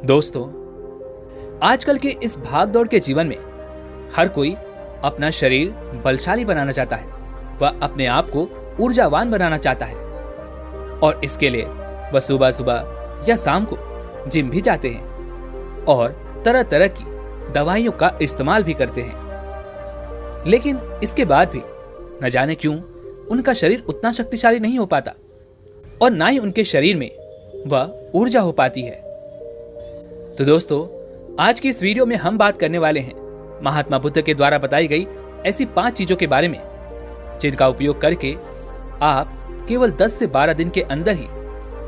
दोस्तों, आजकल के इस भागदौड़ के जीवन में हर कोई अपना शरीर बलशाली बनाना चाहता है। वह अपने आप को ऊर्जावान बनाना चाहता है और इसके लिए वह सुबह सुबह या शाम को जिम भी जाते हैं और तरह तरह की दवाइयों का इस्तेमाल भी करते हैं। लेकिन इसके बाद भी न जाने क्यों उनका शरीर उतना शक्तिशाली नहीं हो पाता और ना ही उनके शरीर में वह ऊर्जा हो पाती है। तो दोस्तों, आज की इस वीडियो में हम बात करने वाले हैं महात्मा बुद्ध के द्वारा बताई गई ऐसी 5 चीजों के बारे में जिनका उपयोग करके आप केवल 10 से 12 दिन के अंदर ही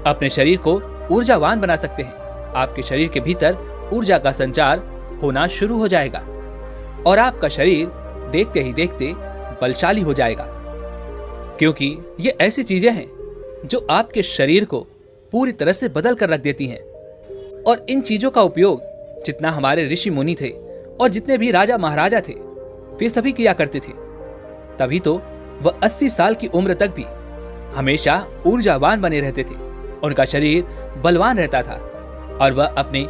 अपने शरीर को ऊर्जावान बना सकते हैं। आपके शरीर के भीतर ऊर्जा का संचार होना शुरू हो जाएगा और आपका शरीर देखते ही देखते बलशाली हो जाएगा, क्योंकि ये ऐसी चीजें हैं जो आपके शरीर को पूरी तरह से बदल कर रख देती हैं। और इन चीजों का उपयोग जितना हमारे ऋषि मुनि थे और जितने भी राजा महाराजा थे वे सभी किया करते थे, तभी तो वह 80 साल की उम्र तक भी हमेशा ऊर्जावान बने रहते थे। उनका शरीर बलवान रहता था और वह अपने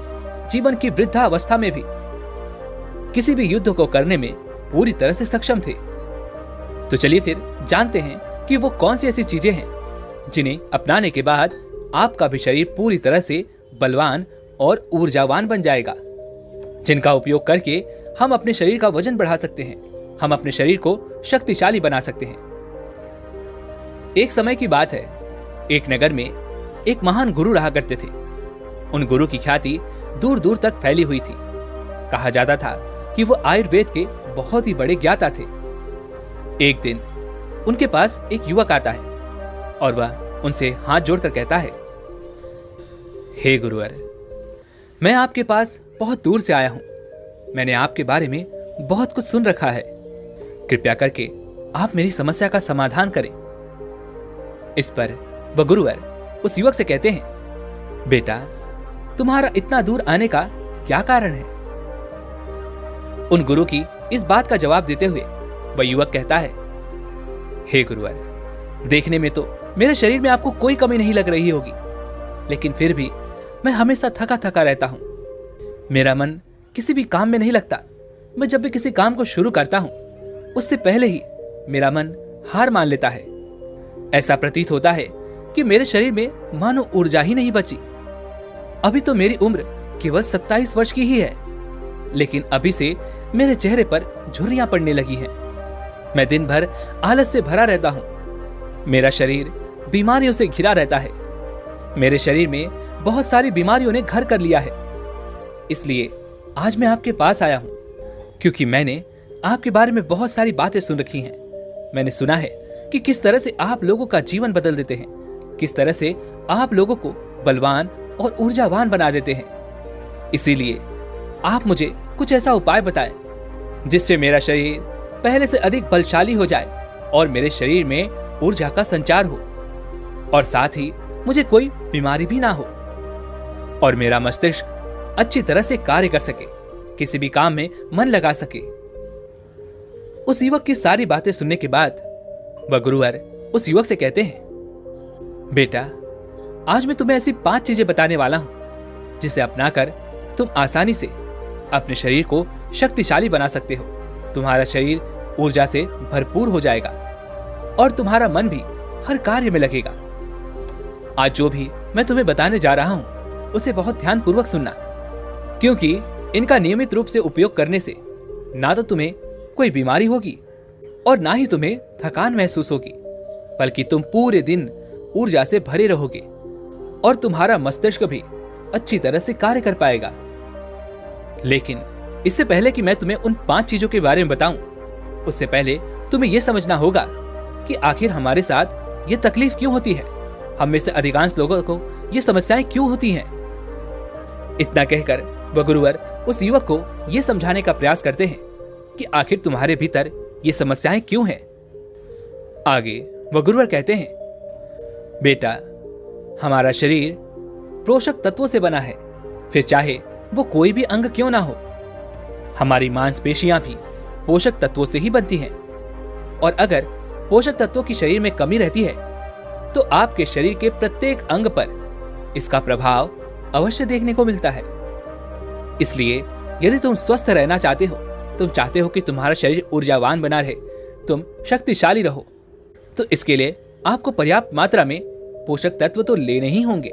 जीवन की वृद्धावस्था में भी किसी भी युद्ध को करने में पूरी तरह से सक्षम थे। तो चलिए फिर जानते हैं कि वो कौन सी ऐसी चीजें हैं जिन्हें अपनाने के बाद आपका भी शरीर पूरी तरह से बलवान और ऊर्जावान बन जाएगा, जिनका उपयोग करके हम अपने शरीर का वजन बढ़ा सकते हैं, हम अपने शरीर को शक्तिशाली बना सकते हैं। एक समय की बात है, एक नगर में एक महान गुरु रहा करते थे। उन गुरु की ख्याति दूर दूर तक फैली हुई थी। कहा जाता था कि वो आयुर्वेद के बहुत ही बड़े ज्ञाता थे। एक दिन उनके पास एक युवक आता है और वह उनसे हाथ जोड़कर कहता है, हे गुरुवर, मैं आपके पास बहुत दूर से आया हूं। मैंने आपके बारे में बहुत कुछ सुन रखा है। कृपया करके आप मेरी समस्या का समाधान करें। इस पर वह गुरुवर उस युवक से कहते हैं, बेटा, तुम्हारा इतना दूर आने का क्या कारण है? उन गुरु की इस बात का जवाब देते हुए वह युवक कहता है, हे गुरुवर, देखने में तो मेरे शरीर में आपको कोई कमी नहीं लग रही होगी, लेकिन फिर भी मैं हमेशा थका थका रहता हूं। मेरा मन किसी भी काम में नहीं लगता। मैं जब भी किसी काम को शुरू करता हूं, उससे पहले ही मेरा मन हार मान लेता है। ऐसा प्रतीत होता है कि मेरे शरीर में मानो ऊर्जा ही नहीं बची। अभी तो मेरी उम्र केवल 27 वर्ष की ही है, लेकिन अभी से मेरे चेहरे पर झुर्रियां पड़ने लगी हैं। मैं दिन भर आलस से भरा रहता हूं। मेरा शरीर बीमारियों से घिरा रहता है। मेरे शरीर में बहुत सारी बीमारियों ने घर कर लिया है। इसलिए आज मैं आपके पास आया हूं, क्योंकि मैंने आपके बारे में बहुत सारी बातें सुन रखी हैं। मैंने सुना है कि किस तरह से आप लोगों का जीवन बदल देते हैं, किस तरह से आप लोगों को बलवान और ऊर्जावान बना देते हैं। इसीलिए आप मुझे कुछ ऐसा उपाय बताएं जिससे मेरा शरीर पहले से अधिक बलशाली हो जाए और मेरे शरीर में ऊर्जा का संचार हो और साथ ही मुझे कोई बीमारी भी ना हो और मेरा मस्तिष्क अच्छी तरह से कार्य कर सके, किसी भी काम में मन लगा सके। उस युवक की सारी बातें सुनने के बाद वह गुरुवर उस युवक से कहते हैं, बेटा, आज मैं तुम्हें ऐसी 5 चीजें बताने वाला हूं जिसे अपनाकर तुम आसानी से अपने शरीर को शक्तिशाली बना सकते हो। तुम्हारा शरीर ऊर्जा से भरपूर हो जाएगा और तुम्हारा मन भी हर कार्य में लगेगा। आज जो भी मैं तुम्हें बताने जा रहा हूं उसे बहुत ध्यानपूर्वक सुनना, क्योंकि इनका नियमित रूप से उपयोग करने से ना तो तुम्हें कोई बीमारी होगी और ना ही तुम्हें थकान महसूस होगी, बल्कि तुम पूरे दिन ऊर्जा से भरे रहोगे और तुम्हारा मस्तिष्क भी अच्छी तरह से कार्य कर पाएगा। लेकिन इससे पहले कि मैं तुम्हें उन 5 चीजों के बारे में बताऊं, उससे पहले तुम्हें यह समझना होगा कि आखिर हमारे साथ ये तकलीफ क्यों होती है। हम में से अधिकांश लोगों को ये समस्याएं क्यों होती हैं। इतना कहकर वह गुरुवर उस युवक को यह समझाने का प्रयास करते हैं कि आखिर तुम्हारे भीतर ये समस्याएं क्यों हैं। आगे वह गुरुवर कहते हैं, बेटा, हमारा शरीर पोषक तत्वों से बना है, फिर चाहे वो कोई भी अंग क्यों ना हो। हमारी मांसपेशियां भी पोषक तत्वों से ही बनती हैं और अगर पोषक तत्वों की शरीर में कमी रहती है तो आपके शरीर के प्रत्येक अंग पर इसका प्रभाव अवश्य देखने को मिलता है। इसलिए यदि तुम स्वस्थ रहना चाहते हो, तुम चाहते हो कि तुम्हारा शरीर ऊर्जावान बना रहे, तुम शक्तिशाली रहो, तो इसके लिए आपको पर्याप्त मात्रा में पोषक तत्व तो लेने ही होंगे।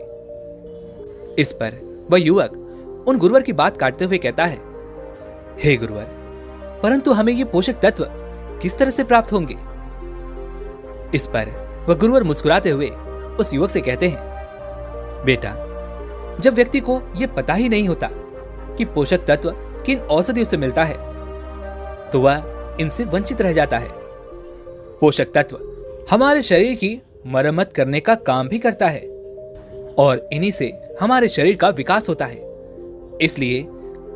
इस पर वह युवक उन गुरुवर की बात काटते हुए कहता है, हे गुरुवर, परंतु हमें ये पोषक तत्व किस तरह से प्राप्त होंगे? इस पर वह गुरुवर मुस्कुराते हुए उस युवक से कहते हैं, बेटा, जब व्यक्ति को यह पता ही नहीं होता कि पोषक तत्व किन औषधियों से मिलता है, तो वह इनसे वंचित रह जाता है। पोषक तत्व हमारे शरीर की मरम्मत करने का काम भी करता है और इन्हीं से हमारे शरीर का विकास होता है। इसलिए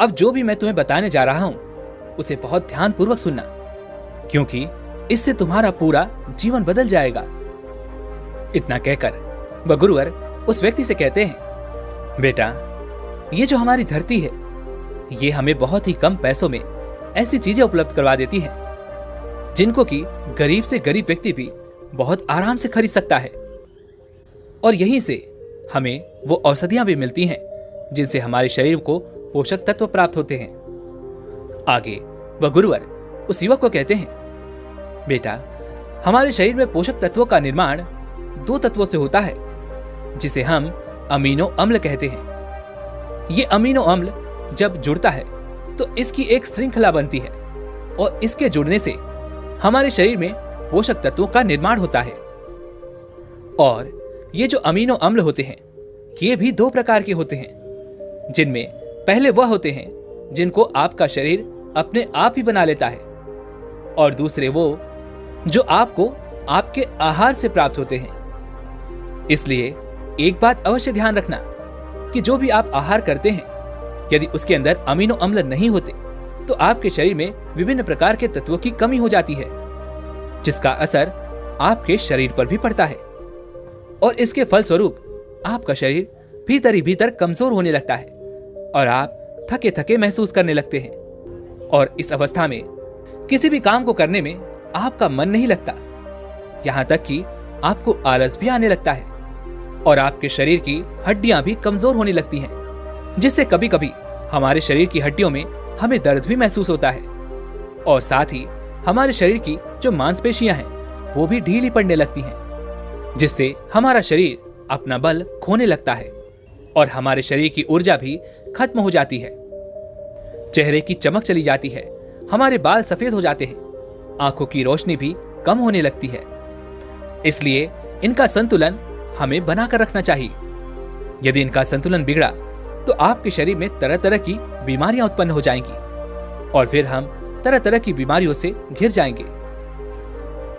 अब जो भी मैं तुम्हें बताने जा रहा हूं, उसे बहुत ध्यानपूर्वक सुनना, क्योंकि इससे तुम्हारा पूरा जीवन बदल जाएगा। इतना कहकर वह गुरुवर उस व्यक्ति से कहते हैं, बेटा, ये जो हमारी धरती है, ये हमें बहुत ही कम पैसों में ऐसी चीजें उपलब्ध करवा देती है जिनको कि गरीब से गरीब व्यक्ति भी बहुत आराम से खरीद सकता है। और यहीं से हमें वो औषधियां भी मिलती हैं जिनसे हमारे शरीर को पोषक तत्व प्राप्त होते हैं। आगे वह गुरुवर उस युवक को कहते हैं, बेटा, हमारे शरीर में पोषक तत्वों का निर्माण 2 तत्वों से होता है, जिसे हम अमीनो अम्ल कहते हैं। ये अमीनो अम्ल जब जुड़ता है तो इसकी एक श्रृंखला बनती है और इसके जुड़ने से हमारे शरीर में पोषक तत्वों का निर्माण होता है। और ये जो अमीनो अम्ल होते हैं, ये भी 2 प्रकार के होते हैं, जिनमें पहले वह होते हैं जिनको आपका शरीर अपने आप ही बना लेता है, और दूसरे वो जो आपको आपके आहार से प्राप्त होते हैं। इसलिए एक बात अवश्य ध्यान रखना कि जो भी आप आहार करते हैं, यदि उसके अंदर अमीनो अम्ल नहीं होते तो आपके शरीर में विभिन्न प्रकार के तत्वों की कमी हो जाती है, जिसका असर आपके शरीर पर भी पड़ता है और इसके फलस्वरूप आपका शरीर भीतर ही भीतर कमजोर होने लगता है और आप थके थके महसूस करने लगते हैं। और इस अवस्था में किसी भी काम को करने में आपका मन नहीं लगता, यहां तक कि आपको आलस भी आने लगता है और आपके शरीर की हड्डियां भी कमजोर होने लगती हैं, जिससे कभी कभी हमारे शरीर की हड्डियों में हमें दर्द भी महसूस होता है और साथ ही हमारे शरीर की जो मांसपेशियां हैं वो भी ढीली पड़ने लगती हैं, जिससे हमारा शरीर अपना बल खोने लगता है और हमारे शरीर की ऊर्जा भी खत्म हो जाती है। चेहरे की चमक चली जाती है, हमारे बाल सफेद हो जाते हैं, आंखों की रोशनी भी कम होने लगती है। इसलिए इनका संतुलन हमें बनाकर रखना चाहिए। यदि इनका संतुलन बिगड़ा तो आपके शरीर में तरह तरह की बीमारियां उत्पन्न हो जाएंगी और फिर हम तरह तरह की बीमारियों से घिर जाएंगे।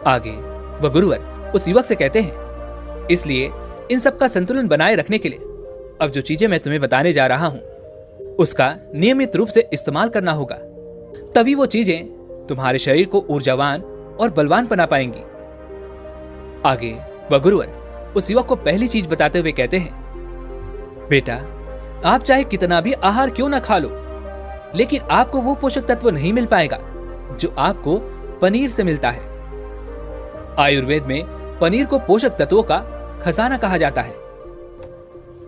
आगे वह गुरुवर उस युवक से कहते हैं, इसलिए इन सब का संतुलन बनाए रखने के लिए अब जो चीजें मैं तुम्हें बताने जा रहा हूं, उसका नियमित रूप से इस्तेमाल करना होगा, तभी वो चीजें तुम्हारे शरीर को ऊर्जावान और बलवान बना पाएंगी। आगे वह गुरुवर उस युवक को पहली चीज बताते हुए कहते हैं, बेटा, आप चाहे कितना भी आहार क्यों ना खा लो, लेकिन आपको वो पोषक तत्व नहीं मिल पाएगा जो आपको पनीर से मिलता है। आयुर्वेद में पनीर को पोषक तत्वों का खजाना कहा जाता है।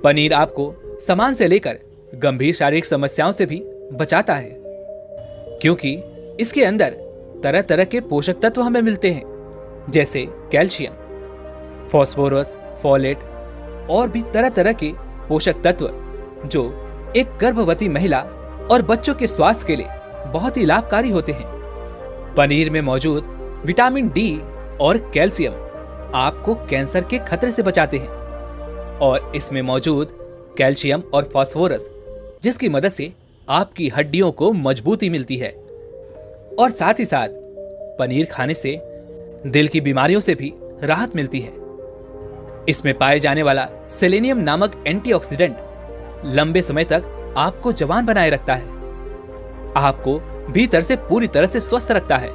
पनीर आपको सामान से लेकर गंभीर शारीरिक समस्याओं से भी बचाता है, क्योंकि इसके अंदर तरह तरह के पोषक तत्व हमें मिलते हैं, जैसे कैल्शियम, फास्फोरस, फोलेट और भी तरह तरह के पोषक तत्व जो एक गर्भवती महिला और बच्चों के स्वास्थ्य के लिए बहुत ही लाभकारी होते हैं। पनीर में मौजूद विटामिन डी और कैल्शियम आपको कैंसर के खतरे से बचाते हैं और इसमें मौजूद कैल्शियम और फास्फोरस, जिसकी मदद से आपकी हड्डियों को मजबूती मिलती है। और साथ ही साथ पनीर खाने से दिल की बीमारियों से भी राहत मिलती है। इसमें पाए जाने वाला सेलेनियम नामक एंटीऑक्सीडेंट लंबे समय तक आपको जवान बनाए रखता है, आपको भीतर से पूरी तरह से स्वस्थ रखता है,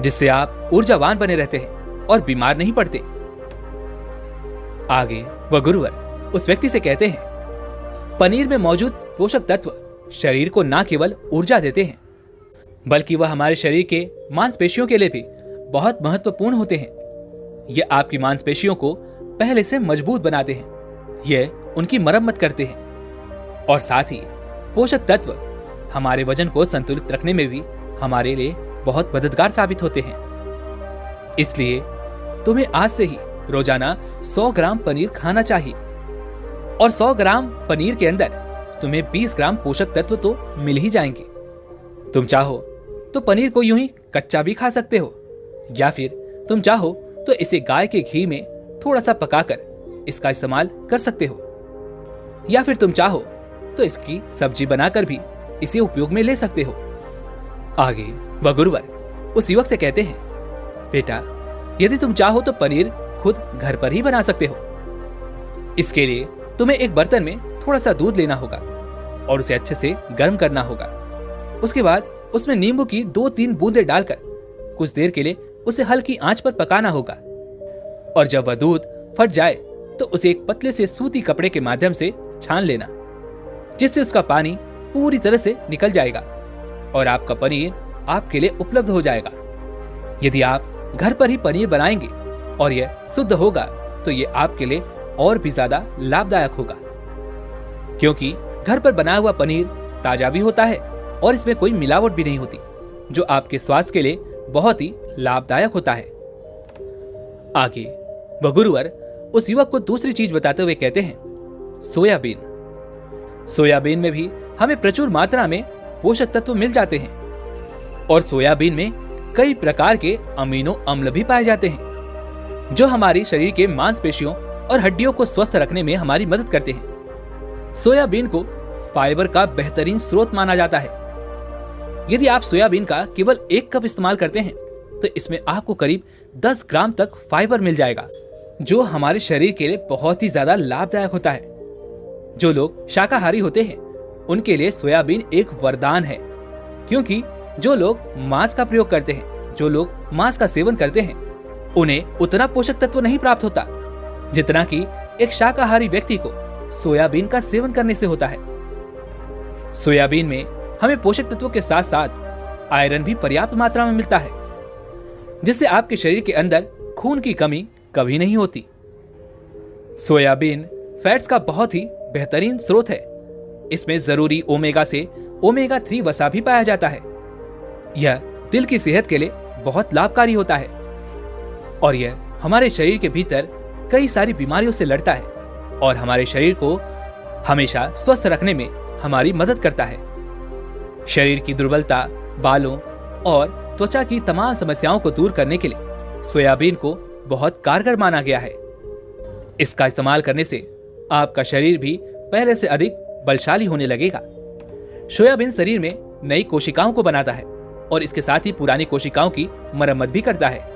जिससे आप ऊर्जावान बने रहते हैं और बीमार नहीं पड़ते। आगे वह गुरुवर उस व्यक्ति से कहते हैं, पनीर में मौजूद पोषक तत्व शरीर को न केवल ऊर्जा देते हैं, बल्कि वह हमारे शरीर के मांसपेशियों के लिए भी बहुत महत्वपूर्ण होते हैं। ये आपकी मांसपेशियों को पहले से मजबूत बनाते हैं, ये उनकी मरम्मत करते हैं और साथ ही पोषक तत्व हमारे वजन को संतुलित रखने में भी हमारे लिए बहुत मददगार साबित होते हैं। इसलिए तुम्हें आज से ही रोजाना 100 ग्राम पनीर खाना चाहिए और 100 ग्राम पनीर के अंदर तुम्हें 20 ग्राम पोषक तत्व तो मिल ही जाएंगे। तुम चाहो तो पनीर को यूं ही कच्चा भी खा सकते हो, या फिर तुम चाहो तो इसे गाय के घी में थोड़ा सा पकाकर इसका इस्तेमाल कर सकते हो, या फिर तुम चाहो तो इसकी सब्जी बनाकर भी इसे उपयोग में ले सकते हो। आगे वह गुरुवर उस युवक से कहते हैं, बेटा यदि तुम चाहो तो पनीर खुद घर पर ही बना सकते हो। इसके लिए तुम्हें एक बर्तन में थोड़ा सा दूध लेना होगा और उसे अच्छे से गर्म करना होगा। उसके बाद उसमें नींबू की 2-3 बूंदें डालकर कुछ देर के लिए उसे हल्की आंच पर पकाना होगा, और जब वह दूध फट जाए तो उसे एक पतले से सूती कपड़े के माध्यम से छान लेना, जिससे उसका पानी पूरी तरह से निकल जाएगा और आपका पनीर आपके लिए उपलब्ध हो जाएगा। यदि आप घर पर ही पनीर बनाएंगे और यह शुद्ध होगा तो यह आपके लिए और भी ज्यादा लाभदायक होगा, क्योंकि घर पर बना हुआ पनीर ताजा भी होता है और इसमें कोई मिलावट भी नहीं होती, जो आपके स्वास्थ्य के लिए बहुत ही लाभदायक होता है। आगे वह गुरुवर उस युवक को दूसरी चीज बताते हुए कहते हैं, सोयाबीन। सोयाबीन में भी हमें प्रचुर मात्रा में पोषक तत्व मिल जाते हैं और सोयाबीन में कई प्रकार के अमीनो अम्ल भी पाए जाते हैं, जो हमारी शरीर के मांसपेशियों और हड्डियों को स्वस्थ रखने में हमारी मदद करते हैं। सोयाबीन को फाइबर का बेहतरीन स्रोत माना जाता है। यदि आप सोयाबीन का केवल 1 कप इस्तेमाल करते हैं तो इसमें आपको करीब 10 ग्राम तक फाइबर मिल जाएगा, जो हमारे शरीर के लिए बहुत ही ज्यादा लाभदायक होता है। जो लोग शाकाहारी होते हैं उनके लिए सोयाबीन एक वरदान है, क्योंकि जो लोग मांस का प्रयोग करते हैं, जो लोग मांस का सेवन करते हैं, उन्हें उतना पोषक तत्व नहीं प्राप्त होता जितना कि एक शाकाहारी व्यक्ति को सोयाबीन का सेवन करने से होता है। सोयाबीन में हमें पोषक तत्वों के साथ साथ आयरन भी पर्याप्त मात्रा में मिलता है, जिससे आपके शरीर के अंदर खून की कमी कभी नहीं होती। सोयाबीन फैट्स का बहुत ही बेहतरीन स्रोत है। इसमें जरूरी ओमेगा से ओमेगा 3 वसा भी पाया जाता है। यह दिल की सेहत के लिए बहुत लाभकारी होता है और यह हमारे शरीर के भीतर कई सारी बीमारियों से लड़ता है और हमारे शरीर को हमेशा स्वस्थ रखने में हमारी मदद करता है। शरीर की दुर्बलता, बालों और त्वचा की तमाम समस्याओं को दूर करने के लिए सोयाबीन को बहुत कारगर माना गया है। इसका इस्तेमाल करने से आपका शरीर भी पहले से अधिक बलशाली होने लगेगा। सोयाबीन शरीर में नई कोशिकाओं को बनाता है और इसके साथ ही पुरानी कोशिकाओं की मरम्मत भी करता है।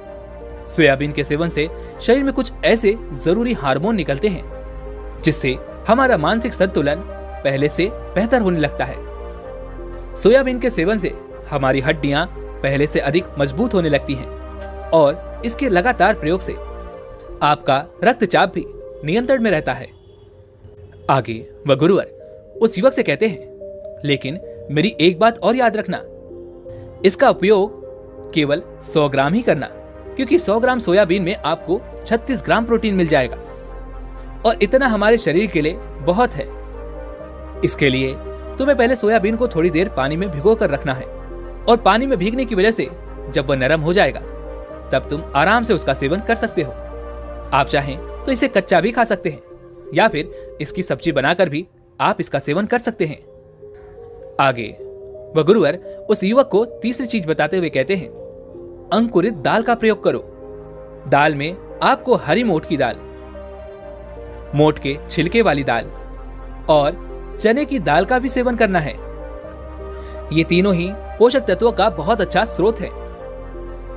सोयाबीन के सेवन से शरीर में कुछ ऐसे जरूरी हार्मोन निकलते हैं जिससे हमारा मानसिक संतुलन पहले से बेहतर होने लगता है। सोयाबीन के सेवन से हमारी हड्डियां पहले से अधिक मजबूत होने लगती हैं और इसके लगातार प्रयोग से आपका रक्तचाप भी नियंत्रण में रहता है। आगे वह गुरुवर उस युवक से कहते हैं, लेकिन मेरी एक बात और याद रखना, इसका उपयोग केवल 100 ग्राम ही करना, क्योंकि 100 ग्राम सोयाबीन में आपको 36 ग्राम प्रोटीन मिल जाएगा और इतना हमारे शरीर के लिए बहुत है। इसके लिए तुम्हें पहले सोयाबीन को थोड़ी देर पानी में भिगो कर रखना है और पानी में भीगने की वजह से जब वह नरम हो जाएगा तब तुम आराम से उसका सेवन कर सकते हो। आप चाहें तो इसे कच्चा भी खा सकते हैं या फिर इसकी सब्जी बनाकर भी आप इसका सेवन कर सकते हैं। आगे वह गुरुवर उस युवक को तीसरी चीज बताते हुए कहते हैं, अंकुरित दाल का प्रयोग करो। दाल में आपको हरी मोट की दाल, मोट के छिलके वाली दाल और चने की दाल का भी सेवन करना है। ये तीनों ही पोषक तत्वों का बहुत अच्छा स्रोत है।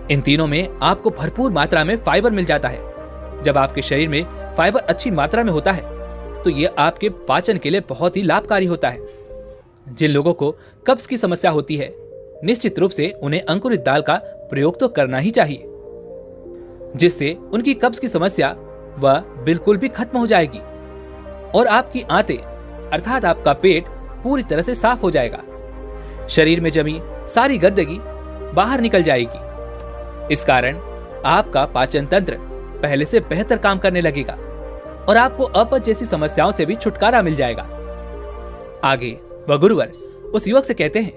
इन तीनों में आपको भरपूर मात्रा में फाइबर मिल जाता है। जब आपके शरीर में फाइबर अच्छी मात्रा में होता है तो ये आपके पाचन के लिए बहुत ही लाभकारी होता है। जिन लोगों को कब्ज की समस्या होती है, निश्चित रूप से उन्हें अंकुरित दाल का प्रयोग तो करना ही चाहिए, जिससे उनकी कब्ज की समस्या वह बिल्कुल भी खत्म हो जाएगी और आपकी आंतें अर्थात आपका पेट पूरी तरह से साफ हो जाएगा। शरीर में जमी सारी गंदगी बाहर निकल जाएगी। इस कारण आपका पाचन तंत्र पहले से बेहतर काम करने लगेगा और आपको अपच जैसी समस्याओं से भी छुटकारा मिल जाएगा। आगे वह गुरुवर उस युवक से कहते हैं,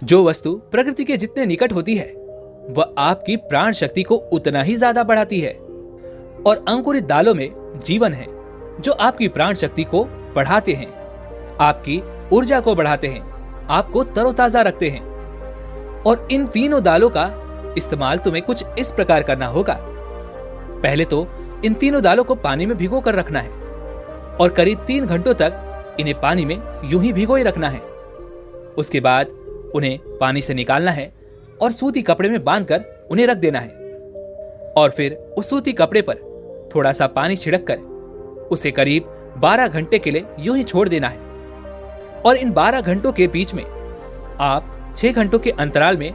जो वस्तु प्रकृति के जितने निकट होती है वह आपकी प्राण शक्ति को उतना ही ज्यादा बढ़ाती है, और अंकुरित दालों में जीवन है जो आपकी प्राण शक्ति को बढ़ाते हैं, आपकी ऊर्जा को बढ़ाते हैं, आपको तरोताजा रखते हैं। और इन तीनों दालों का इस्तेमाल तुम्हें कुछ इस प्रकार करना होगा। पहले तो इन तीनों दालों को पानी में भिगो कर रखना है और करीब 3 घंटों तक इन्हें पानी में यूं ही भिगो ही रखना है। उसके बाद उन्हें पानी से निकालना है और सूती कपड़े में बांधकर उन्हें रख देना है, और फिर उस सूती कपड़े पर थोड़ा सा पानी छिड़क कर उसे करीब 12 घंटे के लिए यूं ही छोड़ देना है। और इन 12 घंटों के बीच में आप 6 घंटों के अंतराल में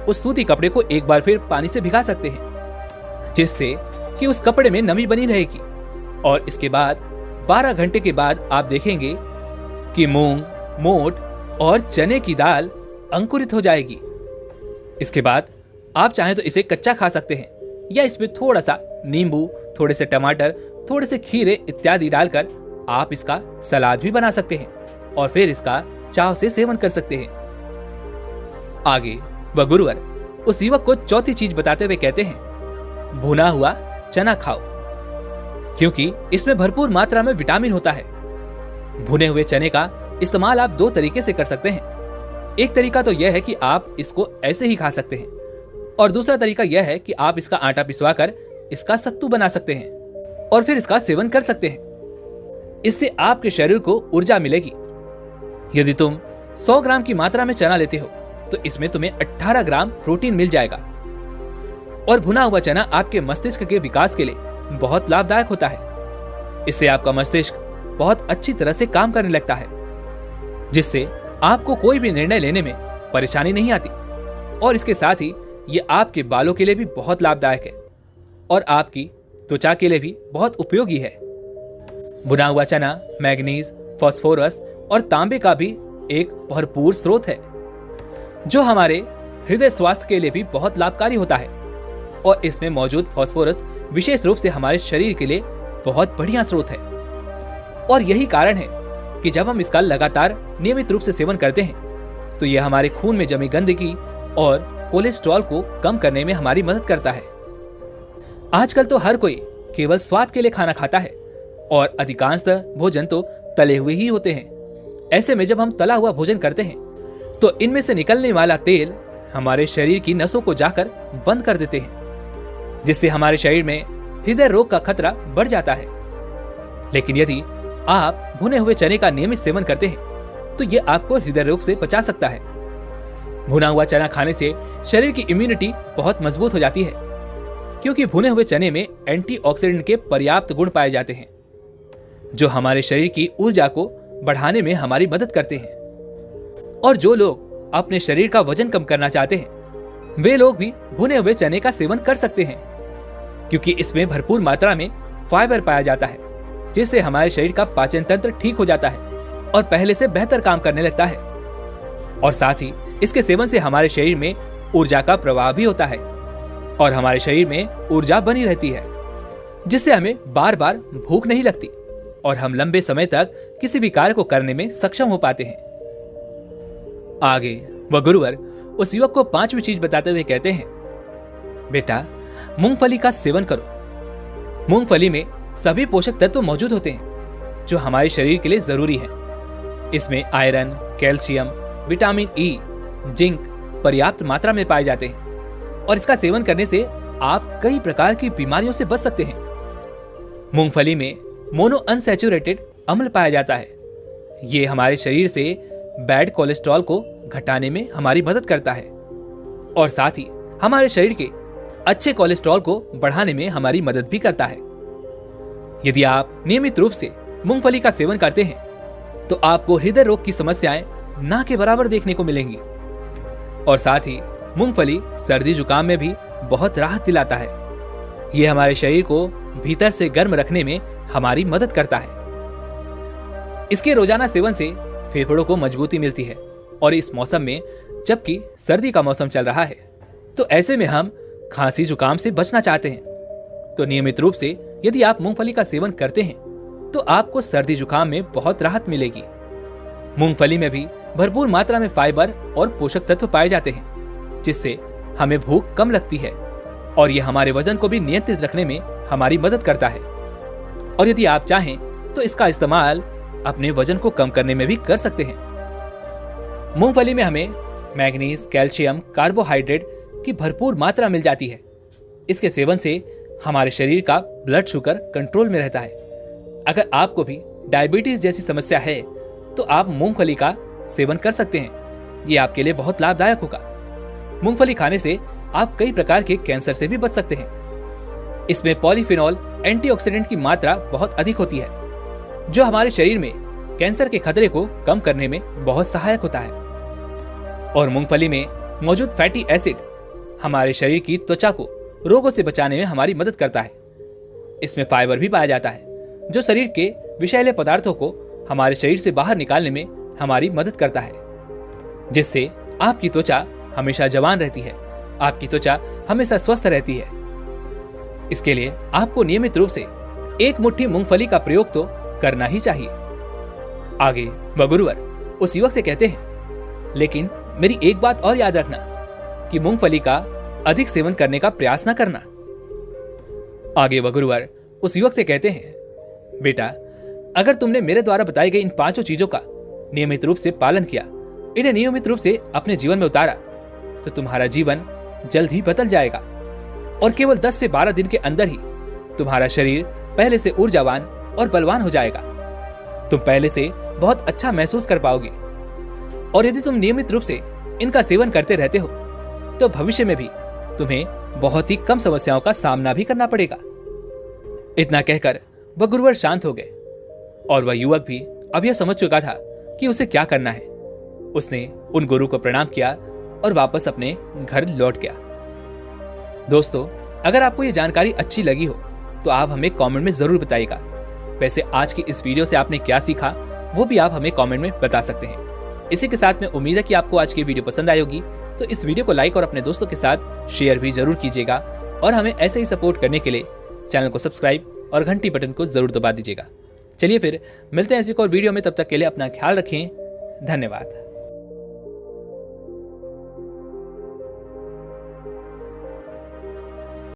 उस सूती कपड़े को एक बार फिर पानी से भिगा सकते हैं, जिससे कि उस कपड़े में नमी बनी रहेगी। और इसके बाद 12 घंटे के बाद आप देखेंगे कि मूंग, मोट और चने की दाल अंकुरित हो जाएगी। इसके बाद आप चाहें तो इसे कच्चा खा सकते हैं, या इसमें थोड़ा सा नींबू, थोड़े से टमाटर, थोड़े से खीरे इत्यादि डालकर आप इसका सलाद भी बना सकते हैं और फिर इसका चाव से सेवन कर सकते हैं। आगे वह गुरुवर उस युवक को चौथी चीज बताते हुए कहते हैं, भुना हुआ चना खाओ, क्योंकि इसमें भरपूर मात्रा में विटामिन होता है। भुने हुए चने का इस्तेमाल आप 2 तरीके से कर सकते हैं। एक तरीका तो यह है कि आप इसको ऐसे ही खा सकते हैं, और दूसरा तरीका यह है कि आप इसका आटा पिसवाकर इसका सत्तू बना सकते हैं और फिर इसका सेवन कर सकते हैं। इससे आपके शरीर को ऊर्जा मिलेगी। यदि तुम 100 ग्राम की मात्रा में चना लेते हो तो इसमें तुम्हें 18 ग्राम प्रोटीन मिल जाएगा। और भुना हुआ चना आपके मस्तिष्क के विकास के लिए बहुत लाभदायक होता है। इससे आपका मस्तिष्क बहुत अच्छी तरह से काम करने लगता है, जिससे आपको कोई भी निर्णय लेने में परेशानी नहीं आती। और इसके साथ ही ये आपके बालों के लिए भी बहुत लाभदायक है और आपकी त्वचा के लिए भी बहुत उपयोगी है। भुना हुआ चना मैग्नीज, फास्फोरस और तांबे का भी एक भरपूर स्रोत है, जो हमारे हृदय स्वास्थ्य के लिए भी बहुत लाभकारी होता है। और इसमें मौजूद फास्फोरस विशेष रूप से हमारे शरीर के लिए बहुत बढ़िया स्रोत है। और यही कारण है कि जब हम इसका लगातार नियमित रूप से सेवन करते हैं तो यह हमारे खून में जमी गंदगी और कोलेस्ट्रॉल को कम करने में हमारी मदद करता है। आजकल तो हर कोई केवल स्वाद के लिए खाना खाता है और अधिकांशतः भोजन तो तले हुए ही होते हैं। ऐसे में जब हम तला हुआ भोजन करते हैं तो इनमें से निकलने वाला तेल हमारे शरीर की नसों को जाकर बंद कर देते हैं, जिससे हमारे शरीर में हृदय रोग का खतरा बढ़ जाता है। लेकिन यदि आप भुने हुए चने का नियमित सेवन करते हैं तो यह आपको हृदय रोग से बचा सकता है। भुना हुआ चना खाने से शरीर की इम्यूनिटी बहुत मजबूत हो जाती है, क्योंकि भुने हुए चने में एंटीऑक्सीडेंट के पर्याप्त गुण पाए जाते हैं, जो हमारे शरीर की ऊर्जा को बढ़ाने में हमारी मदद करते हैं। और जो लोग अपने शरीर का वजन कम करना चाहते हैं वे लोग भी भुने हुए चने का सेवन कर सकते हैं, क्योंकि इसमें भरपूर मात्रा में फाइबर पाया जाता है, जिससे हमारे शरीर का पाचन तंत्र ठीक हो जाता है और पहले से बेहतर काम करने लगता है। और साथ ही इसके सेवन से हमारे शरीर में ऊर्जा का प्रवाह भी होता है और हमारे शरीर में ऊर्जा बनी रहती है, जिससे हमें बार बार भूख नहीं लगती और हम लंबे समय तक किसी भी कार्य को करने में सक्षम हो पाते हैं। आगे वह गुरुवर उस युवक को 5वीं चीज बताते हुए कहते हैं, बेटा मूंगफली का सेवन करो। मूंगफली में सभी पोषक तत्व मौजूद होते हैं जो हमारे शरीर के लिए जरूरी है। इसमें iron, calcium, vitamin E, zinc पर्याप्त मात्रा में पाए जाते हैं और इसका सेवन करने से आप कई प्रकार की बीमारियों से बच सकते हैं। मूंगफली में मोनो अनसैचुरेटेड अम्ल पाया जाता है। ये हमारे शरीर से बैड कोलेस्ट्रॉल को घटाने में हमारी मदद करता है और साथ ही हमारे शरीर के अच्छे कोलेस्ट्रॉल को बढ़ाने में हमारी मदद भी करता है। यदि आप नियमित रूप से मूंगफली का सेवन करते हैं तो आपको हृदय रोग की समस्याएं ना के बराबर देखने को मिलेंगी। और साथ ही मूंगफली सर्दी जुकाम में भी बहुत राहत दिलाता है। यह हमारे शरीर को भीतर से गर्म रखने में हमारी मदद करता है। इसके रोजाना सेवन से फेफड़ों को मजबूती मिलती है और इस मौसम में, जबकि सर्दी का मौसम चल रहा है, तो ऐसे में हम खांसी जुकाम से बचना चाहते हैं तो नियमित रूप से यदि आप मूंगफली का सेवन करते हैं तो आपको सर्दी जुकाम में बहुत राहत मिलेगी। मूंगफली में भी भरपूर मात्रा में फाइबर और पोषक तत्व पाए जाते हैं, जिससे हमें भूख कम लगती है और ये हमारे वजन को भी नियंत्रित रखने में हमारी मदद करता है। और यदि आप चाहें तो इसका इस्तेमाल अपने वजन को कम करने में भी कर सकते हैं। मूंगफली में हमें मैग्नीज, कैल्शियम, कार्बोहाइड्रेट की भरपूर मात्रा मिल जाती है। इसके सेवन से हमारे शरीर का ब्लड शुगर कंट्रोल में रहता है। अगर आपको भी डायबिटीज जैसी समस्या है तो आप मूंगफली का सेवन कर सकते हैं। ये आपके लिए बहुत लाभदायक होगा। मूंगफली खाने से आप कई प्रकार के कैंसर से भी बच सकते हैं। इसमें पॉलीफिनॉल एंटीऑक्सीडेंट की मात्रा बहुत अधिक होती है, जो हमारे शरीर में कैंसर के खतरे को कम करने में बहुत सहायक होता है। और मूंगफली में मौजूद फैटी एसिड हमारे शरीर की त्वचा को रोगों से बचाने में हमारी मदद करता है। इसमें फाइबर भी पाया जाता है, जो शरीर के विषैले पदार्थों को हमारे शरीर से बाहर निकालने में हमारी मदद करता है, जिससे आपकी त्वचा हमेशा जवान रहती है, आपकी त्वचा हमेशा स्वस्थ रहती है। इसके लिए आपको नियमित रूप से एक मुट्ठी मूंगफली का प्रयोग तो करना ही चाहिए। आगे वह गुरुवर उस युवक से कहते हैं, लेकिन मेरी एक बात और याद रखना कि मूंगफली का अधिक सेवन करने का प्रयास न करना। आगे वह गुरुवर उस युवक से कहते हैं, बेटा, अगर तुमने मेरे द्वारा बताई गई इन 5 चीजों का नियमित रूप से पालन किया, इन्हें नियमित रूप से अपने जीवन में उतारा, तो तुम्हारा जीवन जल्द ही बदल जाएगा और केवल 10 से 12 दिन के अंदर ही तुम्हारा शरीर पहले से ऊर्जावान और बलवान हो जाएगा। तुम पहले से बहुत अच्छा महसूस कर पाओगे। और यदि तुम नियमित रूप से इनका सेवन करते रहते हो तो भविष्य में भी तुम्हें बहुत ही कम समस्याओं का सामना भी करना पड़ेगा। इतना कहकर वह गुरुवर शांत हो गए और वह युवक भी अब यह समझ चुका था कि उसे क्या करना है। उसने उन गुरु को प्रणाम किया और वापस अपने घर लौट गया। दोस्तों, अगर आपको यह जानकारी अच्छी लगी हो तो आप हमें कमेंट में जरूर बताइएगा। वैसे आज की इस वीडियो से आपने क्या सीखा वो भी आप हमें कमेंट में बता सकते हैं। इसी के साथ में उम्मीद है कि आपको आज की वीडियो पसंद आई होगी, तो इस वीडियो को लाइक और अपने दोस्तों के साथ शेयर भी जरूर कीजिएगा और हमें ऐसे ही सपोर्ट करने के लिए चैनल को सब्सक्राइब और घंटी बटन को जरूर दबा दीजिएगा। चलिए फिर मिलते हैं ऐसी एक और वीडियो में, तब तक के लिए अपना ख्याल रखें। धन्यवाद।